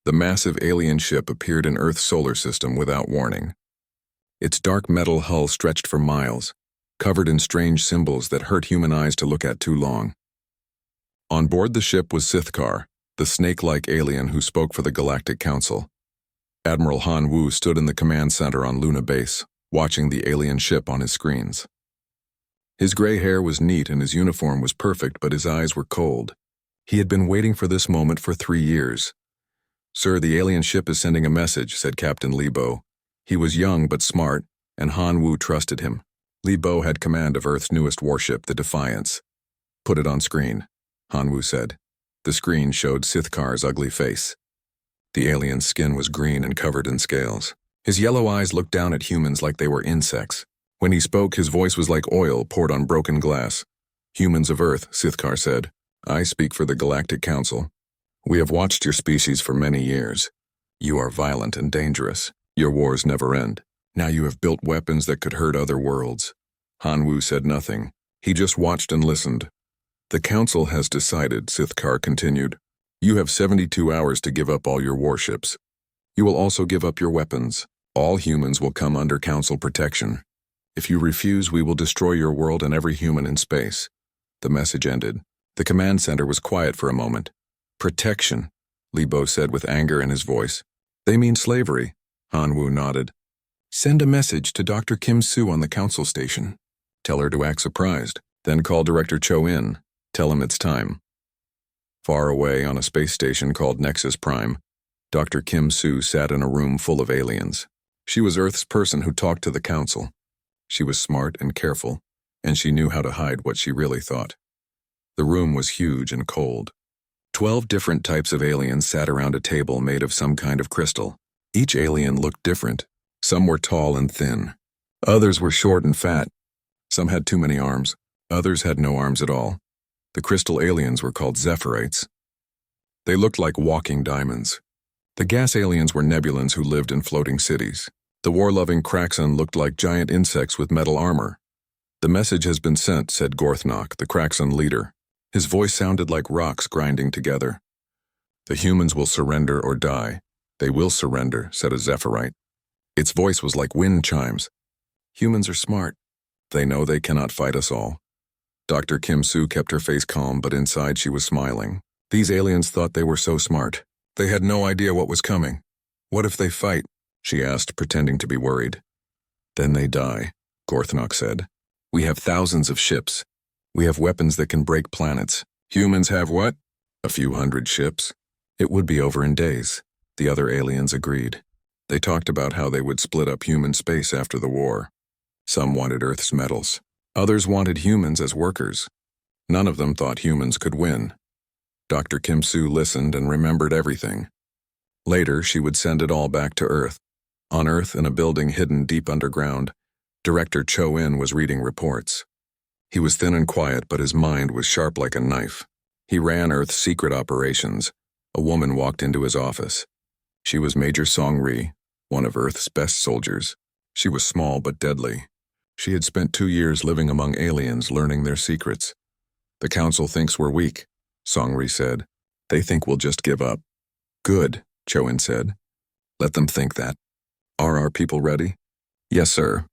The massive alien ship appeared in Earth's solar system without warning. Its dark metal hull stretched for miles, covered in strange symbols that hurt human eyes to look at too long. On board the ship was Sithkar, the snake-like alien who spoke for the Galactic Council. Admiral Han Wu stood in the command center on Luna Base, watching the alien ship on his screens. His gray hair was neat and his uniform was perfect, but his eyes were cold. He had been waiting for this moment for 3 years. "Sir, the alien ship is sending a message," said Captain Li Bo. He was young but smart, and Han Wu trusted him. Li Bo had command of Earth's newest warship, the Defiance. "Put it on screen," Han Wu said. The screen showed Sithkar's ugly face. The alien's skin was green and covered in scales. His yellow eyes looked down at humans like they were insects. When he spoke, his voice was like oil poured on broken glass. "Humans of Earth," Sithkar said, "I speak for the Galactic Council. We have watched your species for many years. You are violent and dangerous. Your wars never end. Now you have built weapons that could hurt other worlds." Han Wu said nothing. He just watched and listened. "The Council has decided," Sithkar continued. "You have 72 hours to give up all your warships. You will also give up your weapons. All humans will come under Council protection. If you refuse, we will destroy your world and every human in space." The message ended. The command center was quiet for a moment. "Protection," Li Bo said with anger in his voice. "They mean slavery." Han Wu nodded. "Send a message to Dr. Kim Soo on the Council station. Tell her to act surprised. Then call Director Cho in. Tell him it's time." Far away on a space station called Nexus Prime, Dr. Kim Soo sat in a room full of aliens. She was Earth's person who talked to the Council. She was smart and careful, and she knew how to hide what she really thought. The room was huge and cold. 12 different types of aliens sat around a table made of some kind of crystal. Each alien looked different. Some were tall and thin. Others were short and fat. Some had too many arms. Others had no arms at all. The crystal aliens were called Zephirites. They looked like walking diamonds. The gas aliens were Nebulans who lived in floating cities. The war-loving Kraxan looked like giant insects with metal armor. "The message has been sent," said Gorthnok, the Kraxan leader. His voice sounded like rocks grinding together. "The humans will surrender or die." "They will surrender," said a Zephyrite. Its voice was like wind chimes. "Humans are smart. They know they cannot fight us all." Dr. Kim Soo kept her face calm, but inside she was smiling. These aliens thought they were so smart. They had no idea what was coming. "What if they fight?" she asked, pretending to be worried. "Then they die," Gorthnok said. "We have thousands of ships. We have weapons that can break planets. Humans have what? A few hundred ships. It would be over in days." The other aliens agreed. They talked about how they would split up human space after the war. Some wanted Earth's metals. Others wanted humans as workers. None of them thought humans could win. Dr. Kim Soo listened and remembered everything. Later, she would send it all back to Earth. On Earth, in a building hidden deep underground, Director Cho In was reading reports. He was thin and quiet, but his mind was sharp like a knife. He ran Earth's secret operations. A woman walked into his office. She was Major Song Ri, one of Earth's best soldiers. She was small but deadly. She had spent 2 years living among aliens, learning their secrets. "The Council thinks we're weak," Song Ri said. "They think we'll just give up." "Good," Cho In said. "Let them think that. Are our people ready?" "Yes, sir.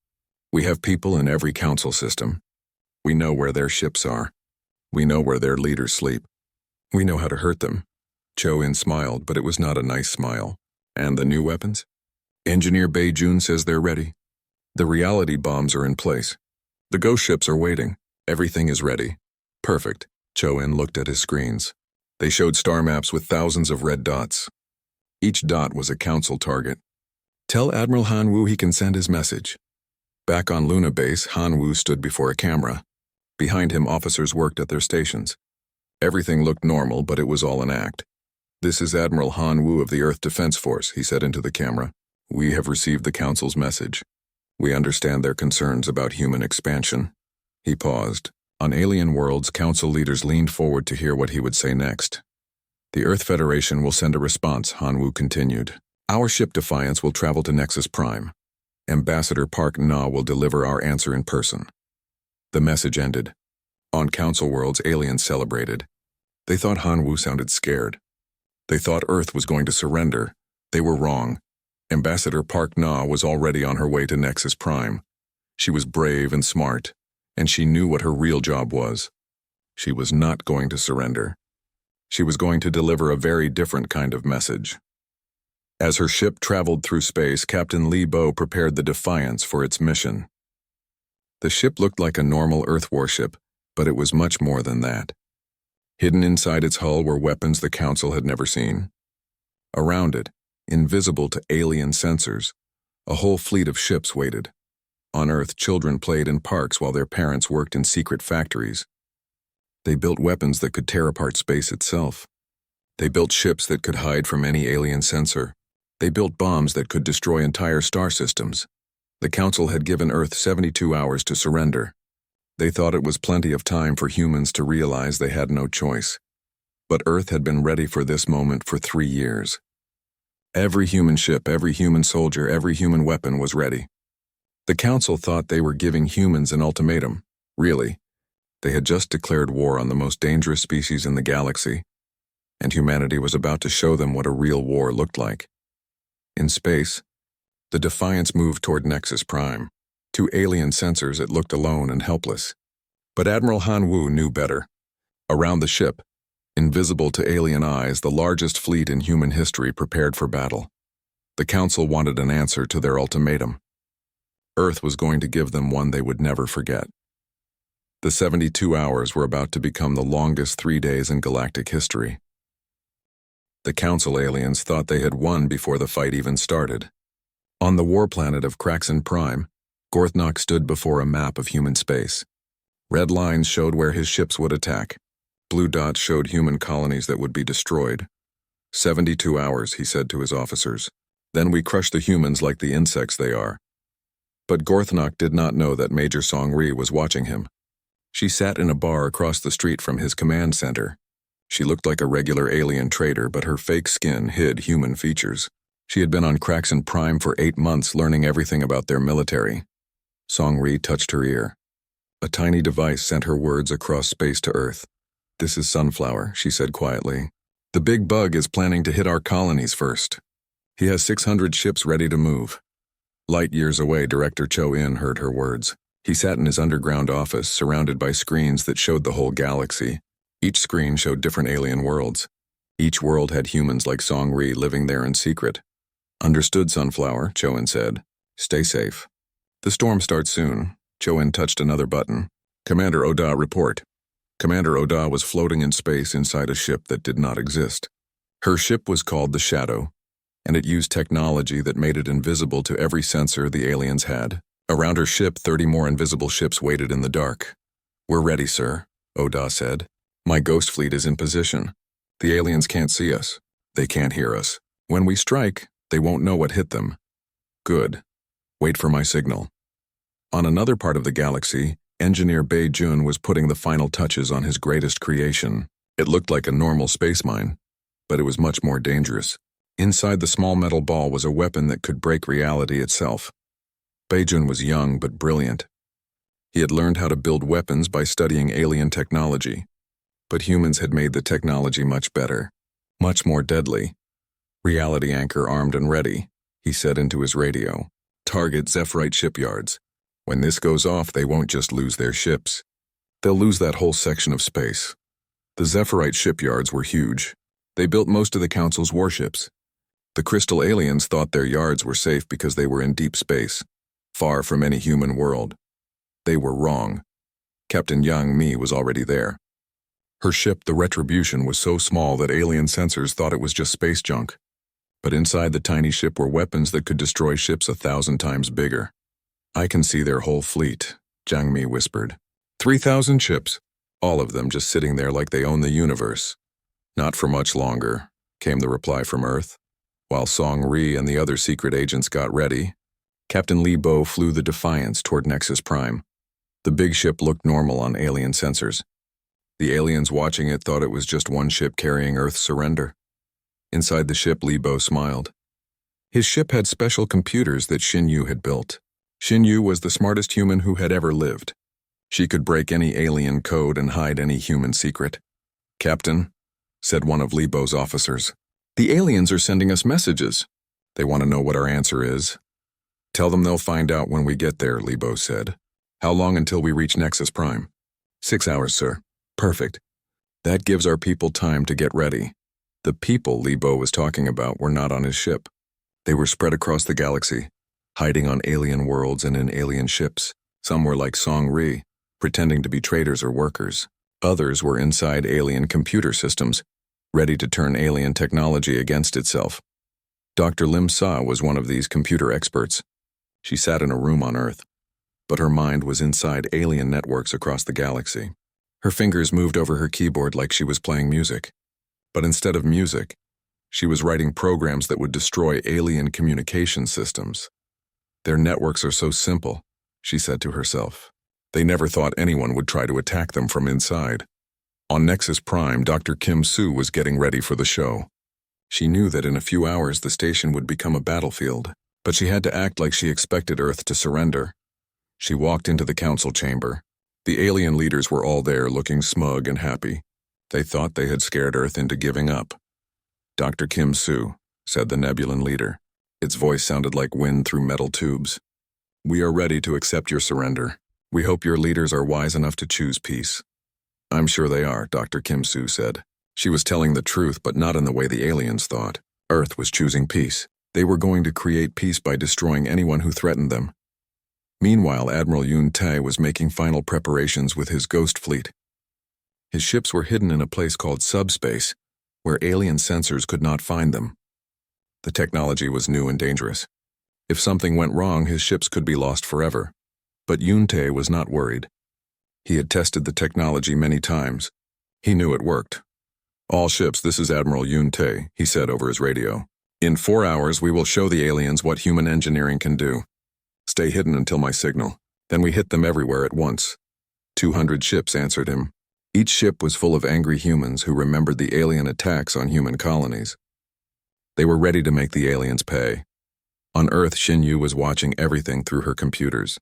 We have people in every council system. We know where their ships are. We know where their leaders sleep. We know how to hurt them." Cho In smiled, but it was not a nice smile. "And the new weapons?" "Engineer Bei Jun says they're ready. The reality bombs are in place. The ghost ships are waiting. Everything is ready." "Perfect." Cho In looked at his screens. They showed star maps with thousands of red dots. Each dot was a council target. "Tell Admiral Han Wu he can send his message." Back on Luna Base, Han Wu stood before a camera. Behind him, officers worked at their stations. Everything looked normal, but it was all an act. "This is Admiral Han Wu of the Earth Defense Force," he said into the camera. "We have received the Council's message. We understand their concerns about human expansion." He paused. On alien worlds, Council leaders leaned forward to hear what he would say next. "The Earth Federation will send a response," Han Wu continued. "Our ship Defiance will travel to Nexus Prime. Ambassador Park Na will deliver our answer in person." The message ended. On Council worlds, aliens celebrated. They thought Han Wu sounded scared. They thought Earth was going to surrender. They were wrong. Ambassador Park Na was already on her way to Nexus Prime. She was brave and smart, and she knew what her real job was. She was not going to surrender. She was going to deliver a very different kind of message. As her ship traveled through space, Captain Li Bo prepared the Defiance for its mission. The ship looked like a normal Earth warship, but it was much more than that. Hidden inside its hull were weapons the Council had never seen. Around it, invisible to alien sensors, a whole fleet of ships waited. On Earth, children played in parks while their parents worked in secret factories. They built weapons that could tear apart space itself. They built ships that could hide from any alien sensor. They built bombs that could destroy entire star systems. The Council had given Earth 72 hours to surrender. They thought it was plenty of time for humans to realize they had no choice. But Earth had been ready for this moment for 3 years. Every human ship, every human soldier, every human weapon was ready. The Council thought they were giving humans an ultimatum. Really, they had just declared war on the most dangerous species in the galaxy, and humanity was about to show them what a real war looked like. In space, the Defiance moved toward Nexus Prime. To alien sensors, it looked alone and helpless. But Admiral Han Wu knew better. Around the ship, invisible to alien eyes, the largest fleet in human history prepared for battle. The Council wanted an answer to their ultimatum. Earth was going to give them one they would never forget. The 72 hours were about to become the longest 3 days in galactic history. The Council aliens thought they had won before the fight even started. On the war planet of Kraxon Prime, Gorthnok stood before a map of human space. Red lines showed where his ships would attack. Blue dots showed human colonies that would be destroyed. 72 hours, he said to his officers. Then we crush the humans like the insects they are. But Gorthnok did not know that Major Song-Ri was watching him. She sat in a bar across the street from his command center. She looked like a regular alien trader, but her fake skin hid human features. She had been on Kraxon Prime for 8 months learning everything about their military. Song-Ri touched her ear. A tiny device sent her words across space to Earth. "This is Sunflower," she said quietly. "The big bug is planning to hit our colonies first. He has 600 ships ready to move." Light years away, Director Cho In heard her words. He sat in his underground office, surrounded by screens that showed the whole galaxy. Each screen showed different alien worlds. Each world had humans like Song-Ri living there in secret. "Understood, Sunflower," Cho In said. "Stay safe." "The storm starts soon." Cho In touched another button. "Commander Oda, report." Commander Oda was floating in space inside a ship that did not exist. Her ship was called the Shadow, and it used technology that made it invisible to every sensor the aliens had. Around her ship, 30 more invisible ships waited in the dark. "We're ready, sir," Oda said. "My ghost fleet is in position. The aliens can't see us. They can't hear us. When we strike, they won't know what hit them." "Good. Wait for my signal." On another part of the galaxy, engineer Bei Jun was putting the final touches on his greatest creation. It looked like a normal space mine, but it was much more dangerous. Inside the small metal ball was a weapon that could break reality itself. Bei Jun was young but brilliant. He had learned how to build weapons by studying alien technology, but humans had made the technology much better, much more deadly. "Reality anchor armed and ready," he said into his radio. "Target Zephyrite shipyards. When this goes off, they won't just lose their ships. They'll lose that whole section of space." The Zephyrite shipyards were huge. They built most of the Council's warships. The Crystal aliens thought their yards were safe because they were in deep space, far from any human world. They were wrong. Captain Yang Mi was already there. Her ship, the Retribution, was so small that alien sensors thought it was just space junk. But inside the tiny ship were weapons that could destroy ships 1,000 times bigger. "I can see their whole fleet," Jiang Mi whispered. 3,000 ships, all of them just sitting there like they own the universe. "Not for much longer," came the reply from Earth. While Song-Ri and the other secret agents got ready, Captain Li Bo flew the Defiance toward Nexus Prime. The big ship looked normal on alien sensors. The aliens watching it thought it was just one ship carrying Earth's surrender. Inside the ship, Li Bo smiled. His ship had special computers that Xin Yu had built. Xin Yu was the smartest human who had ever lived. She could break any alien code and hide any human secret. "Captain," said one of Li Bo's officers, The aliens are sending us messages. They want to know what our answer is. Tell them they'll find out when we get there, Lebo said. How long until we reach Nexus Prime? 6 hours, sir. Perfect. That gives our people time to get ready. The people Lebo was talking about were not on his ship. They were spread across the galaxy, hiding on alien worlds and in alien ships. Some were like Song Ri, pretending to be traders or workers. Others were inside alien computer systems, ready to turn alien technology against itself. Dr. Lim Sa was one of these computer experts. She sat in a room on Earth, but her mind was inside alien networks across the galaxy. Her fingers moved over her keyboard like she was playing music. But instead of music, she was writing programs that would destroy alien communication systems. Their networks are so simple, she said to herself. They never thought anyone would try to attack them from inside. On Nexus Prime, Dr. Kim Soo was getting ready for the show. She knew that in a few hours the station would become a battlefield, but she had to act like she expected Earth to surrender. She walked into the council chamber. The alien leaders were all there, looking smug and happy. They thought they had scared Earth into giving up. Dr. Kim Soo, said the Nebulan leader. Its voice sounded like wind through metal tubes. We are ready to accept your surrender. We hope your leaders are wise enough to choose peace. I'm sure they are, Dr. Kim Soo said. She was telling the truth, but not in the way the aliens thought. Earth was choosing peace. They were going to create peace by destroying anyone who threatened them. Meanwhile, Admiral Yun Tae was making final preparations with his ghost fleet. His ships were hidden in a place called subspace, where alien sensors could not find them. The technology was new and dangerous. If something went wrong, his ships could be lost forever. But Yun Tae was not worried. He had tested the technology many times. He knew it worked. All ships, this is Admiral Yun Tae, he said over his radio. In 4 hours, we will show the aliens what human engineering can do. Stay hidden until my signal. Then we hit them everywhere at once. 200 ships answered him. Each ship was full of angry humans who remembered the alien attacks on human colonies. They were ready to make the aliens pay. On Earth, Xin Yu was watching everything through her computers.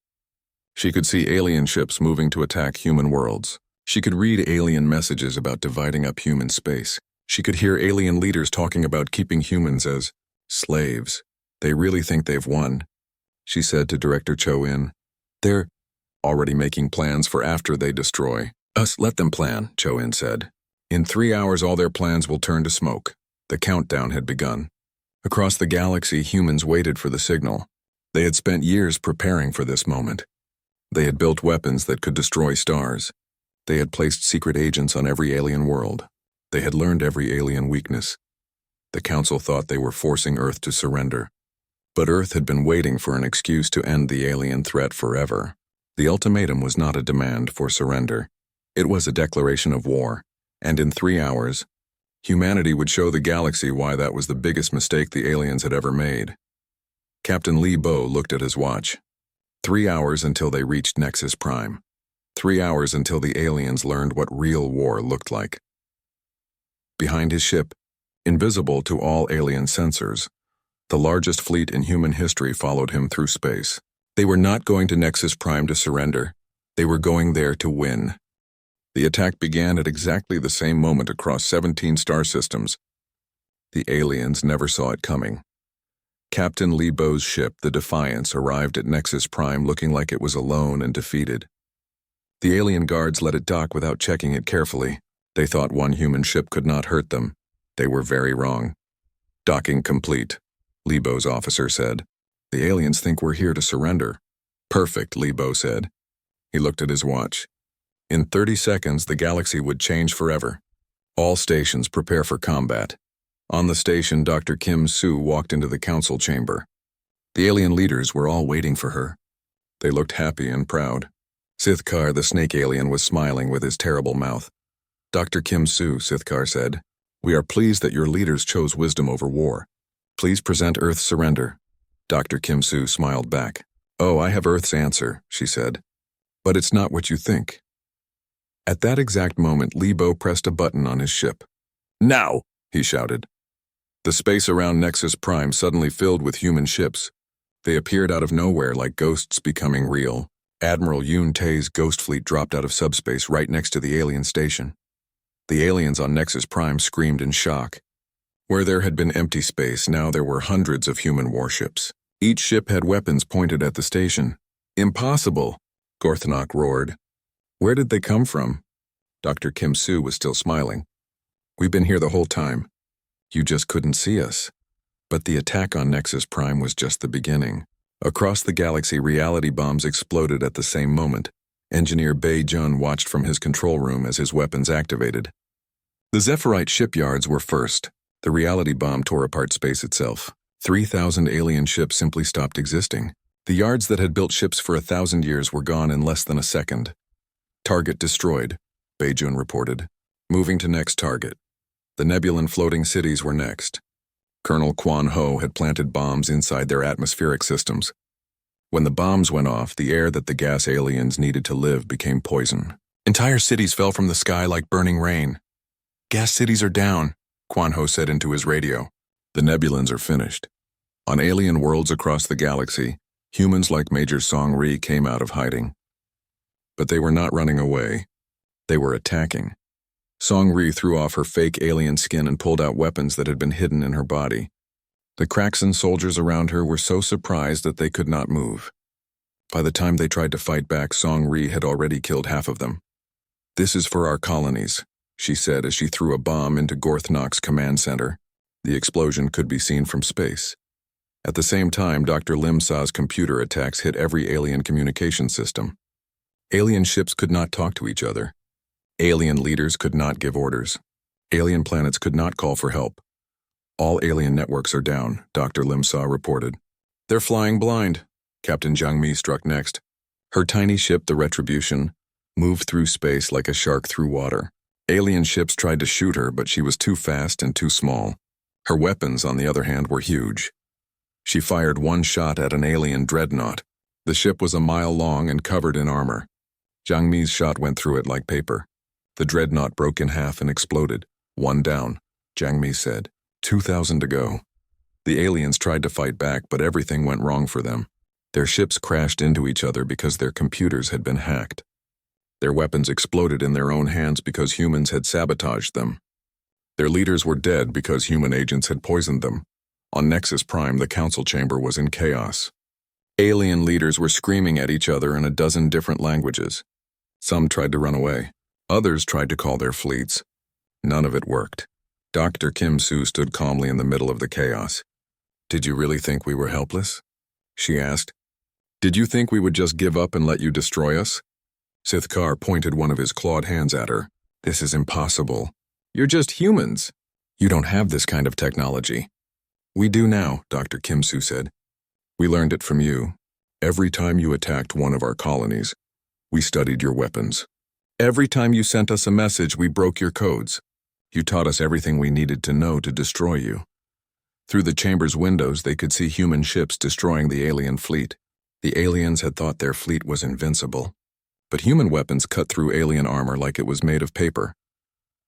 She could see alien ships moving to attack human worlds. She could read alien messages about dividing up human space. She could hear alien leaders talking about keeping humans as slaves. They really think they've won, she said to Director Cho In. They're already making plans for after they destroy us. Let them plan, Cho In said. In 3 hours, all their plans will turn to smoke. The countdown had begun. Across the galaxy, humans waited for the signal. They had spent years preparing for this moment. They had built weapons that could destroy stars. They had placed secret agents on every alien world. They had learned every alien weakness. The Council thought they were forcing Earth to surrender. But Earth had been waiting for an excuse to end the alien threat forever. The ultimatum was not a demand for surrender. It was a declaration of war, and in 3 hours, humanity would show the galaxy why that was the biggest mistake the aliens had ever made. Captain Li Bo looked at his watch. 3 hours until they reached Nexus Prime. 3 hours until the aliens learned what real war looked like. Behind his ship, invisible to all alien sensors, the largest fleet in human history followed him through space. They were not going to Nexus Prime to surrender. They were going there to win. The attack began at exactly the same moment across 17 star systems. The aliens never saw it coming. Captain Li Bo's ship, the Defiance, arrived at Nexus Prime looking like it was alone and defeated. The alien guards let it dock without checking it carefully. They thought one human ship could not hurt them. They were very wrong. Docking complete, Li Bo's officer said. The aliens think we're here to surrender. Perfect, Li Bo said. He looked at his watch. In 30 seconds, the galaxy would change forever. All stations prepare for combat. On the station, Dr. Kim Soo walked into the council chamber. The alien leaders were all waiting for her. They looked happy and proud. Sithkar, the snake alien, was smiling with his terrible mouth. Dr. Kim Soo, Sithkar said, we are pleased that your leaders chose wisdom over war. Please present Earth's surrender. Dr. Kim Soo smiled back. Oh, I have Earth's answer, she said. But it's not what you think. At that exact moment, Li Bo pressed a button on his ship. Now, he shouted. The space around Nexus Prime suddenly filled with human ships. They appeared out of nowhere like ghosts becoming real. Admiral Yun Tae's ghost fleet dropped out of subspace right next to the alien station. The aliens on Nexus Prime screamed in shock. Where there had been empty space, now there were hundreds of human warships. Each ship had weapons pointed at the station. Impossible, Gorthnok roared. Where did they come from? Dr. Kim Soo was still smiling. We've been here the whole time. You just couldn't see us. But the attack on Nexus Prime was just the beginning. Across the galaxy, reality bombs exploded at the same moment. Engineer Bei Jun watched from his control room as his weapons activated. The Zephyrite shipyards were first. The reality bomb tore apart space itself. 3,000 alien ships simply stopped existing. The yards that had built ships for 1,000 years were gone in less than a second. Target destroyed, Bei Jun reported. Moving to next target. The Nebulan floating cities were next. Colonel Quan Ho had planted bombs inside their atmospheric systems. When the bombs went off, the air that the gas aliens needed to live became poison. Entire cities fell from the sky like burning rain. Gas cities are down, Quan Ho said into his radio. The Nebulans are finished. On alien worlds across the galaxy, humans like Major Song Ri came out of hiding. But they were not running away. They were attacking. Song Ri threw off her fake alien skin and pulled out weapons that had been hidden in her body. The Kraxan soldiers around her were so surprised that they could not move. By the time they tried to fight back, Song Ri had already killed half of them. This is for our colonies, she said as she threw a bomb into Gorthnok's command center. The explosion could be seen from space. At the same time, Dr. Lim Sa's computer attacks hit every alien communication system. Alien ships could not talk to each other. Alien leaders could not give orders. Alien planets could not call for help. All alien networks are down, Dr. Lim Sa reported. They're flying blind, Captain Jiang Mi struck next. Her tiny ship, the Retribution, moved through space like a shark through water. Alien ships tried to shoot her, but she was too fast and too small. Her weapons, on the other hand, were huge. She fired one shot at an alien dreadnought. The ship was a mile long and covered in armor. Jiang Mi's shot went through it like paper. The dreadnought broke in half and exploded. One down, Jiang Mi said. 2,000 to go. The aliens tried to fight back, but everything went wrong for them. Their ships crashed into each other because their computers had been hacked. Their weapons exploded in their own hands because humans had sabotaged them. Their leaders were dead because human agents had poisoned them. On Nexus Prime, the council chamber was in chaos. Alien leaders were screaming at each other in a dozen different languages. Some tried to run away. Others tried to call their fleets. None of it worked. Dr. Kim Soo stood calmly in the middle of the chaos. Did you really think we were helpless? She asked. Did you think we would just give up and let you destroy us? Sithkar pointed one of his clawed hands at her. This is impossible. You're just humans. You don't have this kind of technology. We do now, Dr. Kim Soo said. We learned it from you. Every time you attacked one of our colonies, we studied your weapons. Every time you sent us a message, we broke your codes. You taught us everything we needed to know to destroy you. Through the chamber's windows, they could see human ships destroying the alien fleet. The aliens had thought their fleet was invincible. But human weapons cut through alien armor like it was made of paper.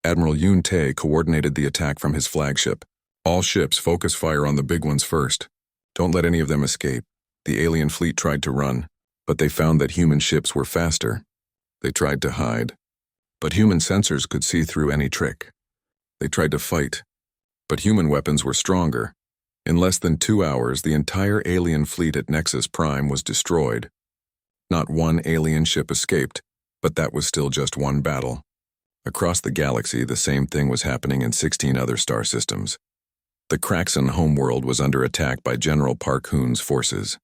Admiral Yoon Tae coordinated the attack from his flagship. All ships focus fire on the big ones first. Don't let any of them escape. The alien fleet tried to run, but they found that human ships were faster. They tried to hide, but human sensors could see through any trick. They tried to fight, but human weapons were stronger. In less than 2 hours, the entire alien fleet at Nexus Prime was destroyed. Not one alien ship escaped, but that was still just one battle. Across the galaxy, the same thing was happening in 16 other star systems. The Kraxan homeworld was under attack by General Park Hoon's forces.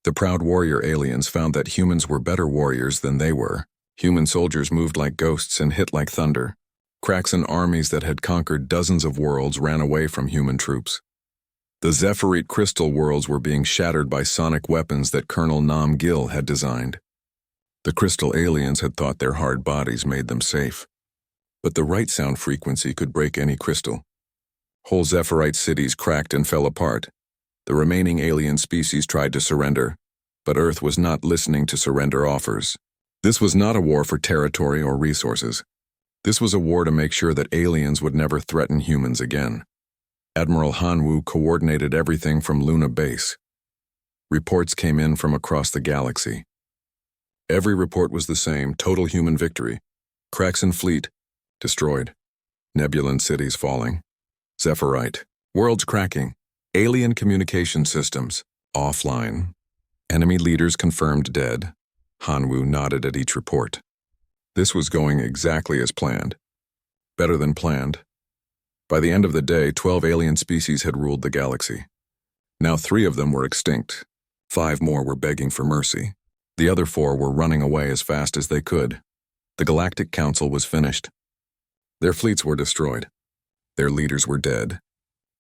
The proud warrior aliens found that humans were better warriors than they were. Human soldiers moved like ghosts and hit like thunder. Kraxan armies that had conquered dozens of worlds ran away from human troops. The Zephyrite crystal worlds were being shattered by sonic weapons that Colonel Nam Gil had designed. The crystal aliens had thought their hard bodies made them safe. But the right sound frequency could break any crystal. Whole Zephyrite cities cracked and fell apart. The remaining alien species tried to surrender, but Earth was not listening to surrender offers. This was not a war for territory or resources. This was a war to make sure that aliens would never threaten humans again. Admiral Han Wu coordinated everything from Luna Base. Reports came in from across the galaxy. Every report was the same: total human victory. Kraxan fleet destroyed. Nebulan cities falling. Zephyrite Worlds cracking. Alien communication systems. Offline. Enemy leaders confirmed dead. Hanwoo nodded at each report. This was going exactly as planned. Better than planned. By the end of the day, 12 alien species had ruled the galaxy. Now 3 of them were extinct. 5 more were begging for mercy. The other 4 were running away as fast as they could. The Galactic Council was finished. Their fleets were destroyed. Their leaders were dead.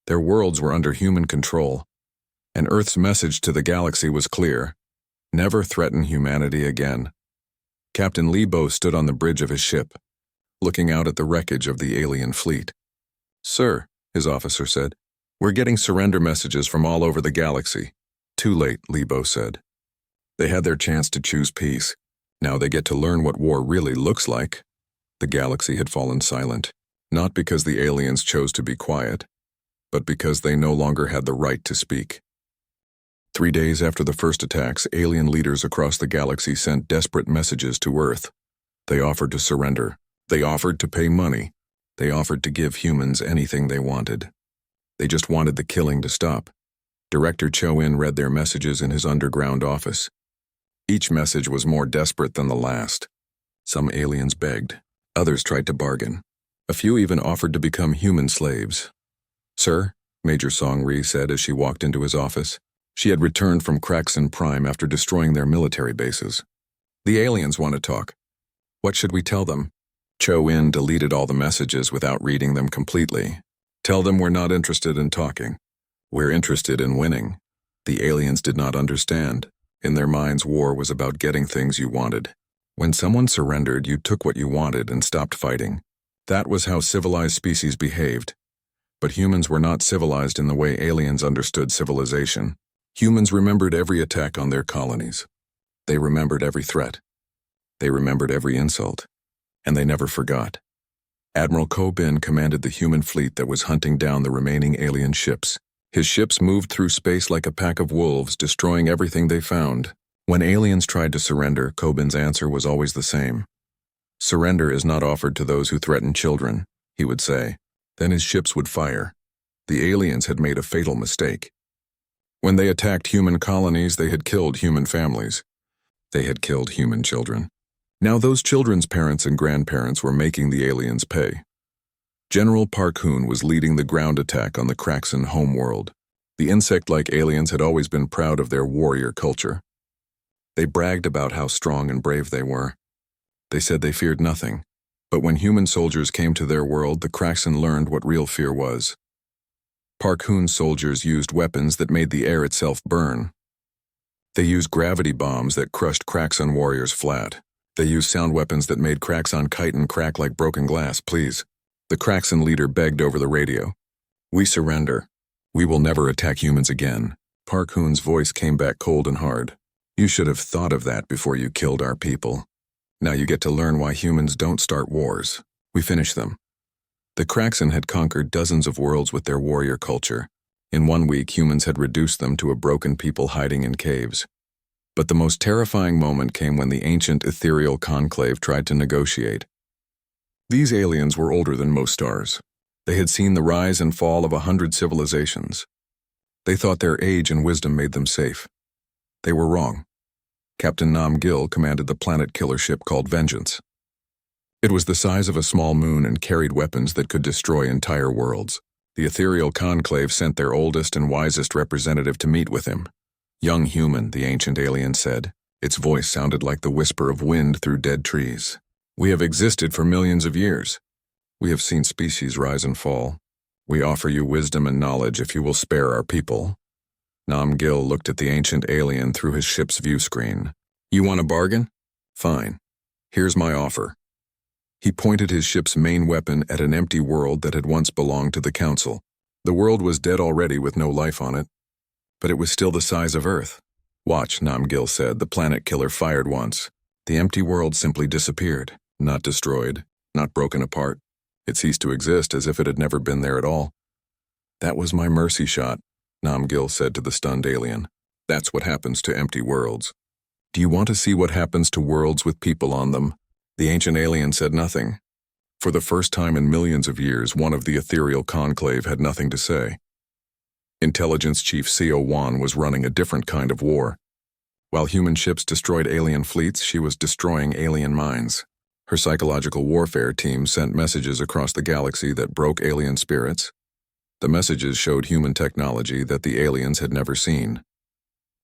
Their worlds were under human control. And Earth's message to the galaxy was clear. Never threaten humanity again. Captain Lebo stood on the bridge of his ship, looking out at the wreckage of the alien fleet. "Sir," his officer said, "we're getting surrender messages from all over the galaxy." "Too late," Lebo said. They had their chance to choose peace. Now they get to learn what war really looks like. The galaxy had fallen silent, not because the aliens chose to be quiet, but because they no longer had the right to speak. 3 days after the first attacks, alien leaders across the galaxy sent desperate messages to Earth. They offered to surrender. They offered to pay money. They offered to give humans anything they wanted. They just wanted the killing to stop. Director Cho-in read their messages in his underground office. Each message was more desperate than the last. Some aliens begged. Others tried to bargain. A few even offered to become human slaves. "Sir," Major Song-ri said as she walked into his office. She had returned from Kraxon Prime after destroying their military bases. "The aliens want to talk. What should we tell them?" Cho-in deleted all the messages without reading them completely. "Tell them we're not interested in talking. We're interested in winning." The aliens did not understand. In their minds, war was about getting things you wanted. When someone surrendered, you took what you wanted and stopped fighting. That was how civilized species behaved. But humans were not civilized in the way aliens understood civilization. Humans remembered every attack on their colonies. They remembered every threat. They remembered every insult. And they never forgot. Admiral Ko-bin commanded the human fleet that was hunting down the remaining alien ships. His ships moved through space like a pack of wolves, destroying everything they found. When aliens tried to surrender, Ko-bin's answer was always the same. "Surrender is not offered to those who threaten children," he would say. Then his ships would fire. The aliens had made a fatal mistake. When they attacked human colonies, they had killed human families. They had killed human children. Now those children's parents and grandparents were making the aliens pay. General Park Hoon was leading the ground attack on the Kraxon homeworld. The insect-like aliens had always been proud of their warrior culture. They bragged about how strong and brave they were. They said they feared nothing. But when human soldiers came to their world, the Kraxon learned what real fear was. Park Hoon's soldiers used weapons that made the air itself burn. They used gravity bombs that crushed Kraxon warriors flat. They used sound weapons that made Kraxon kite and crack like broken glass. "Please." The Kraxon leader begged over the radio. "We surrender. We will never attack humans again." Park Hoon's voice came back cold and hard. "You should have thought of that before you killed our people. Now you get to learn why humans don't start wars. We finish them." The Kraxon had conquered dozens of worlds with their warrior culture. In 1 week, humans had reduced them to a broken people hiding in caves. But the most terrifying moment came when the ancient ethereal conclave tried to negotiate. These aliens were older than most stars. They had seen the rise and fall of 100 civilizations. They thought their age and wisdom made them safe. They were wrong. Captain Nam Gil commanded the planet killer ship called Vengeance. It was the size of a small moon and carried weapons that could destroy entire worlds. The ethereal conclave sent their oldest and wisest representative to meet with him. "Young human," the ancient alien said. Its voice sounded like the whisper of wind through dead trees. "We have existed for millions of years. We have seen species rise and fall. We offer you wisdom and knowledge if you will spare our people." Nam Gil looked at the ancient alien through his ship's view screen. "You want a bargain? Fine. Here's my offer." He pointed his ship's main weapon at an empty world that had once belonged to the Council. The world was dead already with no life on it, but it was still the size of Earth. "Watch," Nam Gil said. The planet killer fired once. The empty world simply disappeared. Not destroyed, not broken apart. It ceased to exist as if it had never been there at all. "That was my mercy shot," Nam Gil said to the stunned alien. "That's what happens to empty worlds." "Do you want to see what happens to worlds with people on them?" The ancient alien said nothing. For the first time in millions of years, one of the ethereal conclave had nothing to say. Intelligence Chief Co. Wan was running a different kind of war. While human ships destroyed alien fleets, she was destroying alien minds. Her psychological warfare team sent messages across the galaxy that broke alien spirits. The messages showed human technology that the aliens had never seen.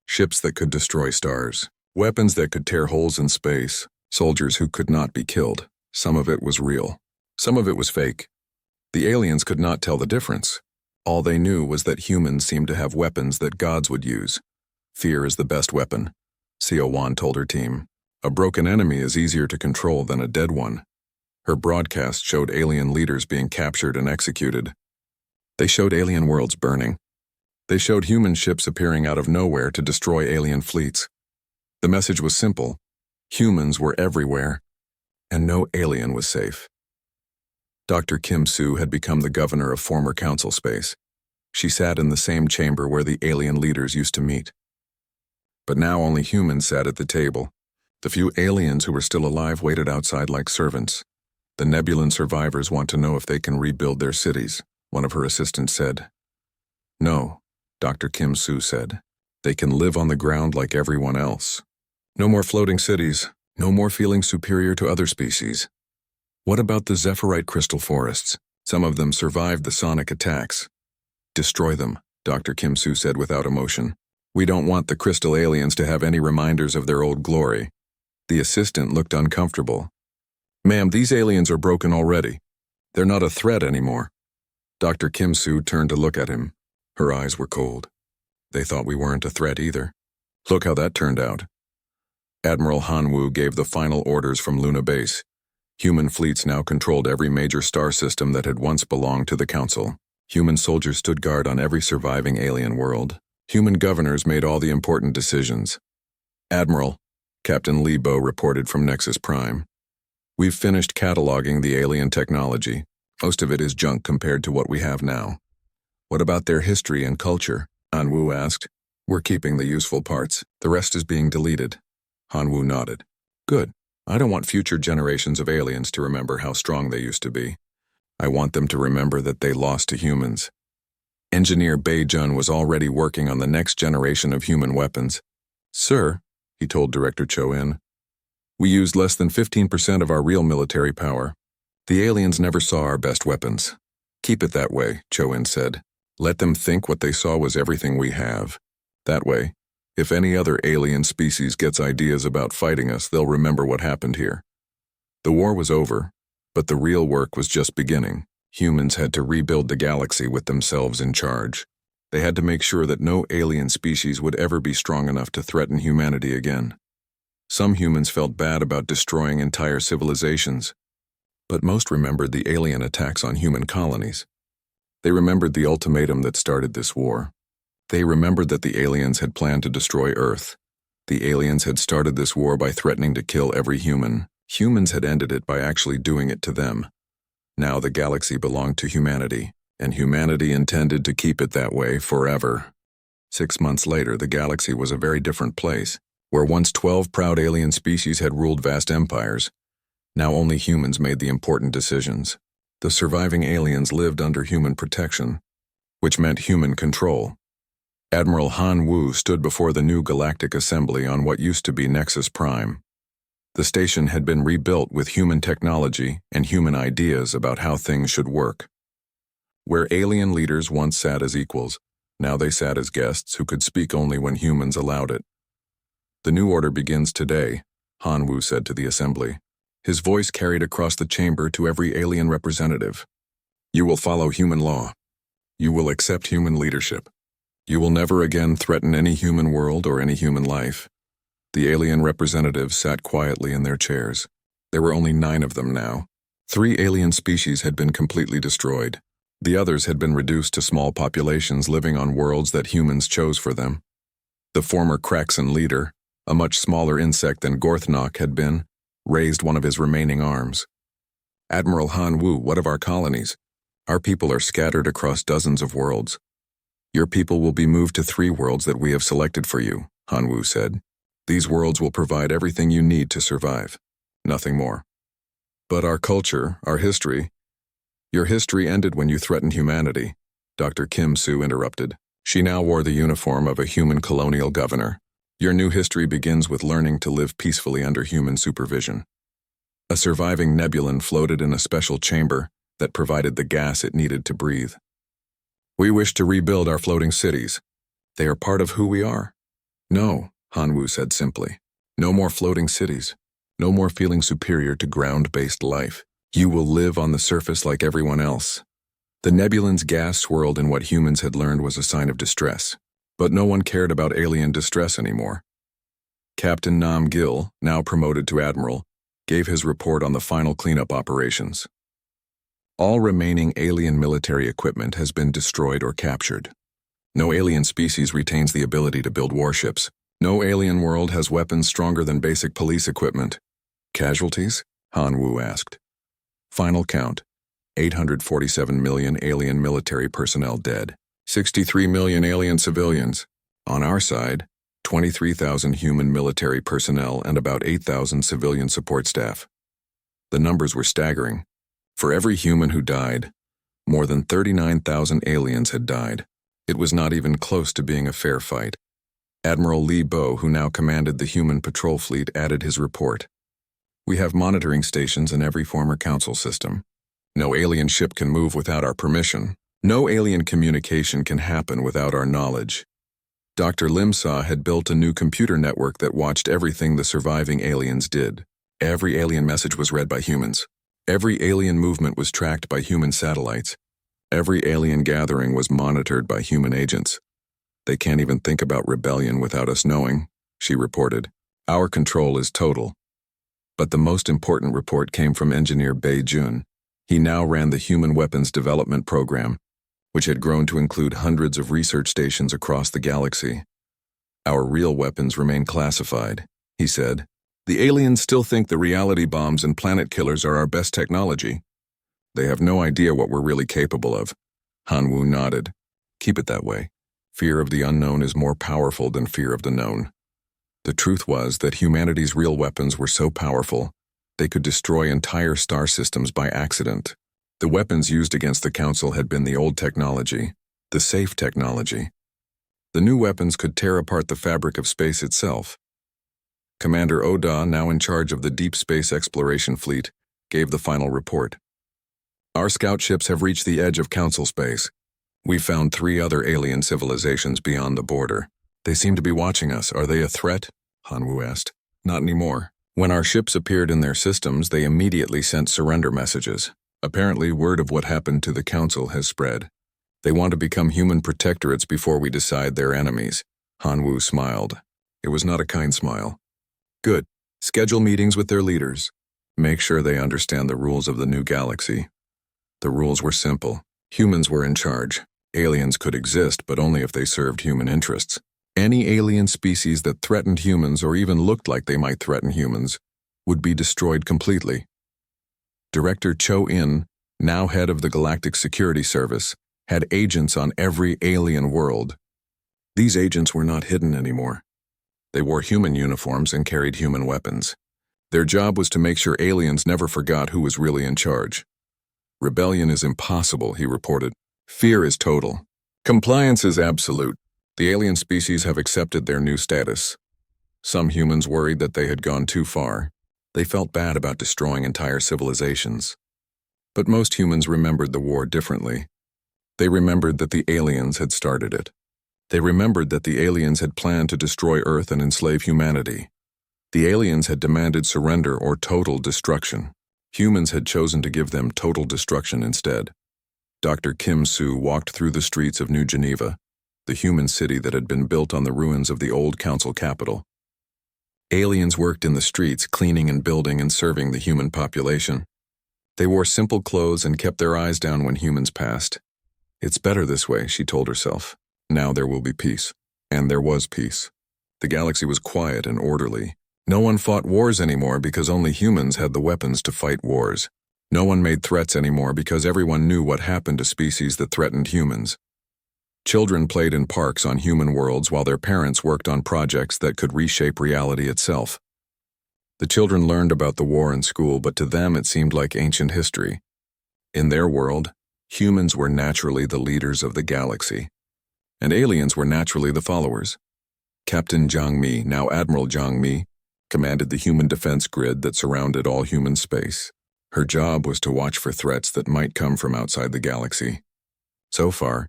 Ships that could destroy stars, weapons that could tear holes in space, soldiers who could not be killed. Some of it was real. Some of it was fake. The aliens could not tell the difference. All they knew was that humans seemed to have weapons that gods would use. Fear is the best weapon, Co. Wan told her team. A broken enemy is easier to control than a dead one. Her broadcast showed alien leaders being captured and executed. They showed alien worlds burning. They showed human ships appearing out of nowhere to destroy alien fleets. The message was simple. Humans were everywhere, and no alien was safe. Dr. Kim Soo had become the governor of former council space. She sat in the same chamber where the alien leaders used to meet. But now only humans sat at the table. The few aliens who were still alive waited outside like servants. The Nebulan survivors want to know if they can rebuild their cities, one of her assistants said. No, Dr. Kim Soo said. They can live on the ground like everyone else. No more floating cities, no more feeling superior to other species. What about the Zephyrite crystal forests? Some of them survived the sonic attacks. Destroy them, Dr. Kim Soo said without emotion. We don't want the crystal aliens to have any reminders of their old glory. The assistant looked uncomfortable. Ma'am, these aliens are broken already. They're not a threat anymore. Dr. Kim Soo turned to look at him. Her eyes were cold. They thought we weren't a threat either. Look how that turned out. Admiral Han Wu gave the final orders from Luna Base. Human fleets now controlled every major star system that had once belonged to the Council. Human soldiers stood guard on every surviving alien world. Human governors made all the important decisions. Admiral, Captain Li Bo reported from Nexus Prime. We've finished cataloging the alien technology. Most of it is junk compared to what we have now. What about their history and culture? Han Wu asked. We're keeping the useful parts. The rest is being deleted. Han Wu nodded. Good. I don't want future generations of aliens to remember how strong they used to be. I want them to remember that they lost to humans. Engineer Bei Jun was already working on the next generation of human weapons. Sir, he told Director Cho In, we used less than 15% of our real military power. The aliens never saw our best weapons. Keep it that way, Cho In said. Let them think what they saw was everything we have. That way, if any other alien species gets ideas about fighting us, they'll remember what happened here. The war was over, but the real work was just beginning. Humans had to rebuild the galaxy with themselves in charge. They had to make sure that no alien species would ever be strong enough to threaten humanity again. Some humans felt bad about destroying entire civilizations, but most remembered the alien attacks on human colonies. They remembered the ultimatum that started this war. They remembered that the aliens had planned to destroy Earth. The aliens had started this war by threatening to kill every human. Humans had ended it by actually doing it to them. Now the galaxy belonged to humanity, and humanity intended to keep it that way forever. 6 months later, the galaxy was a very different place. Where once 12 proud alien species had ruled vast empires, now only humans made the important decisions. The surviving aliens lived under human protection, which meant human control. Admiral Han Wu stood before the new Galactic Assembly on what used to be Nexus Prime. The station had been rebuilt with human technology and human ideas about how things should work. Where alien leaders once sat as equals, now they sat as guests who could speak only when humans allowed it. The new order begins today, Han Wu said to the assembly. His voice carried across the chamber to every alien representative. You will follow human law. You will accept human leadership. You will never again threaten any human world or any human life. The alien representatives sat quietly in their chairs. There were only 9 of them now. 3 alien species had been completely destroyed. The others had been reduced to small populations living on worlds that humans chose for them. The former Kraxan leader, a much smaller insect than Gorthnok had been, raised one of his remaining arms. Admiral Han Wu, what of our colonies? Our people are scattered across dozens of worlds. Your people will be moved to 3 worlds that we have selected for you, Han Wu said. These worlds will provide everything you need to survive. Nothing more. But our culture, our history... Your history ended when you threatened humanity, Dr. Kim Soo interrupted. She now wore the uniform of a human colonial governor. Your new history begins with learning to live peacefully under human supervision. A surviving Nebulan floated in a special chamber that provided the gas it needed to breathe. We wish to rebuild our floating cities. They are part of who we are. No, Hanwoo said simply. No more floating cities. No more feeling superior to ground-based life. You will live on the surface like everyone else. The Nebulan's gas swirled in what humans had learned was a sign of distress, but no one cared about alien distress anymore. Captain Nam Gil, now promoted to admiral, gave his report on the final cleanup operations. All remaining alien military equipment has been destroyed or captured. No alien species retains the ability to build warships. No alien world has weapons stronger than basic police equipment. Casualties? Hanwoo asked. Final count: 847 million alien military personnel dead. 63 million alien civilians. On our side, 23,000 human military personnel and about 8,000 civilian support staff. The numbers were staggering. For every human who died, more than 39,000 aliens had died. It was not even close to being a fair fight. Admiral Li Bo, who now commanded the human patrol fleet, added his report. We have monitoring stations in every former council system. No alien ship can move without our permission. No alien communication can happen without our knowledge. Dr. Limsaw had built a new computer network that watched everything the surviving aliens did. Every alien message was read by humans. Every alien movement was tracked by human satellites. Every alien gathering was monitored by human agents. They can't even think about rebellion without us knowing, she reported. Our control is total. But the most important report came from engineer Bei Jun. He now ran the Human Weapons Development Program, which had grown to include hundreds of research stations across the galaxy. Our real weapons remain classified, he said. The aliens still think the reality bombs and planet killers are our best technology. They have no idea what we're really capable of. Hanwoo nodded. Keep it that way. Fear of the unknown is more powerful than fear of the known. The truth was that humanity's real weapons were so powerful, they could destroy entire star systems by accident. The weapons used against the Council had been the old technology, the safe technology. The new weapons could tear apart the fabric of space itself. Commander Oda, now in charge of the Deep Space Exploration Fleet, gave the final report. Our scout ships have reached the edge of Council space. We found 3 other alien civilizations beyond the border. They seem to be watching us. Are they a threat? Hanwoo asked. Not anymore. When our ships appeared in their systems, they immediately sent surrender messages. Apparently, word of what happened to the Council has spread. They want to become human protectorates before we decide they're enemies. Hanwoo smiled. It was not a kind smile. Good. Schedule meetings with their leaders. Make sure they understand the rules of the new galaxy. The rules were simple. Humans were in charge. Aliens could exist, but only if they served human interests. Any alien species that threatened humans or even looked like they might threaten humans would be destroyed completely. Director Cho In, now head of the Galactic Security Service, had agents on every alien world. These agents were not hidden anymore. They wore human uniforms and carried human weapons. Their job was to make sure aliens never forgot who was really in charge. Rebellion is impossible, he reported. Fear is total. Compliance is absolute. The alien species have accepted their new status. Some humans worried that they had gone too far. They felt bad about destroying entire civilizations. But most humans remembered the war differently. They remembered that the aliens had started it. They remembered that the aliens had planned to destroy Earth and enslave humanity. The aliens had demanded surrender or total destruction. Humans had chosen to give them total destruction instead. Dr. Kim Soo walked through the streets of New Geneva, the human city that had been built on the ruins of the old council capital. Aliens worked in the streets, cleaning and building and serving the human population. They wore simple clothes and kept their eyes down when humans passed. It's better this way, she told herself. Now there will be peace. And there was peace. The galaxy was quiet and orderly. No one fought wars anymore because only humans had the weapons to fight wars. No one made threats anymore because everyone knew what happened to species that threatened humans. Children played in parks on human worlds while their parents worked on projects that could reshape reality itself. The children learned about the war in school, but to them it seemed like ancient history. In their world, humans were naturally the leaders of the galaxy. and aliens were naturally the followers. Captain Zhang Mi, now Admiral Zhang Mi, commanded the human defense grid that surrounded all human space. Her job was to watch for threats that might come from outside the galaxy. So far,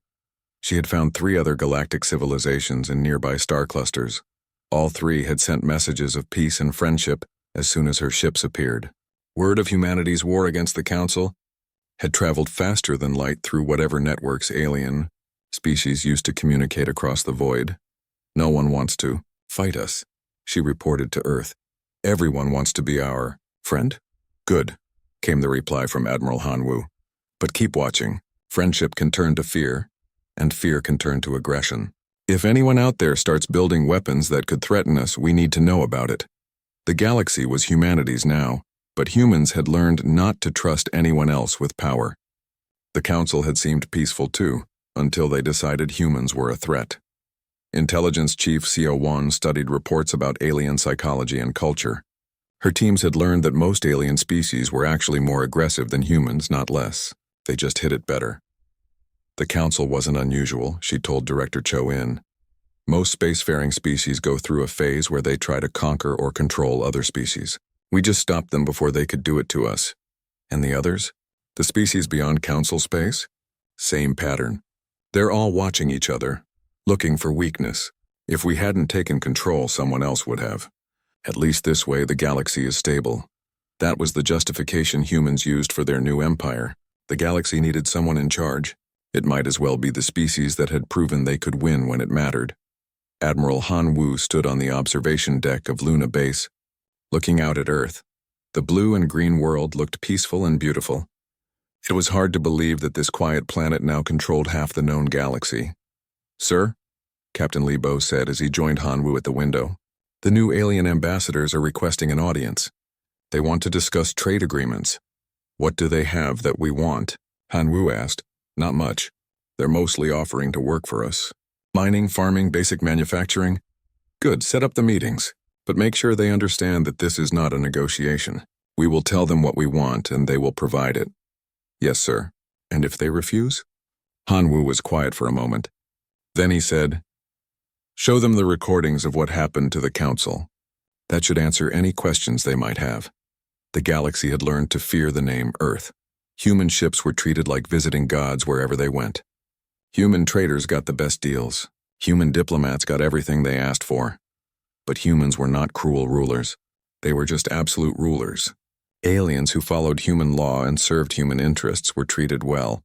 she had found 3 other galactic civilizations in nearby star clusters. All 3 had sent messages of peace and friendship as soon as her ships appeared. Word of humanity's war against the Council had traveled faster than light through whatever networks alien species used to communicate across the void. No one wants to fight us, she reported to Earth. Everyone wants to be our friend? Good, came the reply from Admiral Hanwu. But keep watching. Friendship can turn to fear, and fear can turn to aggression. If anyone out there starts building weapons that could threaten us, we need to know about it. The galaxy was humanity's now, but humans had learned not to trust anyone else with power. The Council had seemed peaceful too, until they decided humans were a threat. Intelligence Chief CO1 studied reports about alien psychology and culture. Her teams had learned that most alien species were actually more aggressive than humans, not less. They just hid it better. The Council wasn't unusual, she told Director Cho In. Most spacefaring species go through a phase where they try to conquer or control other species. We just stopped them before they could do it to us. And the others? The species beyond Council space? Same pattern. They're all watching each other, looking for weakness. If we hadn't taken control, someone else would have. At least this way, the galaxy is stable. That was the justification humans used for their new empire. The galaxy needed someone in charge. It might as well be the species that had proven they could win when it mattered. Admiral Han Wu stood on the observation deck of Luna Base, looking out at Earth. The blue and green world looked peaceful and beautiful. It was hard to believe that this quiet planet now controlled half the known galaxy. Sir, Captain Li Bo said as he joined Han Wu at the window, the new alien ambassadors are requesting an audience. They want to discuss trade agreements. What do they have that we want? Han Wu asked. Not much. They're mostly offering to work for us. Mining, farming, basic manufacturing. Good, set up the meetings. But make sure they understand that this is not a negotiation. We will tell them what we want and they will provide it. Yes, sir. And if they refuse? Han Wu was quiet for a moment. Then he said, show them the recordings of what happened to the Council. That should answer any questions they might have. The galaxy had learned to fear the name Earth. Human ships were treated like visiting gods wherever they went. Human traders got the best deals. Human diplomats got everything they asked for. But humans were not cruel rulers. They were just absolute rulers. Aliens who followed human law and served human interests were treated well.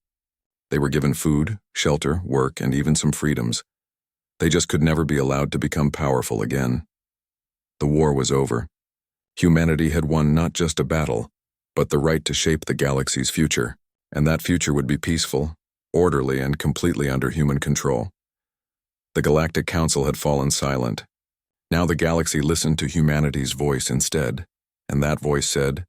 They were given food, shelter, work, and even some freedoms. They just could never be allowed to become powerful again. The war was over. Humanity had won not just a battle, but the right to shape the galaxy's future, and that future would be peaceful, orderly, and completely under human control. The Galactic Council had fallen silent. Now the galaxy listened to humanity's voice instead, and that voice said,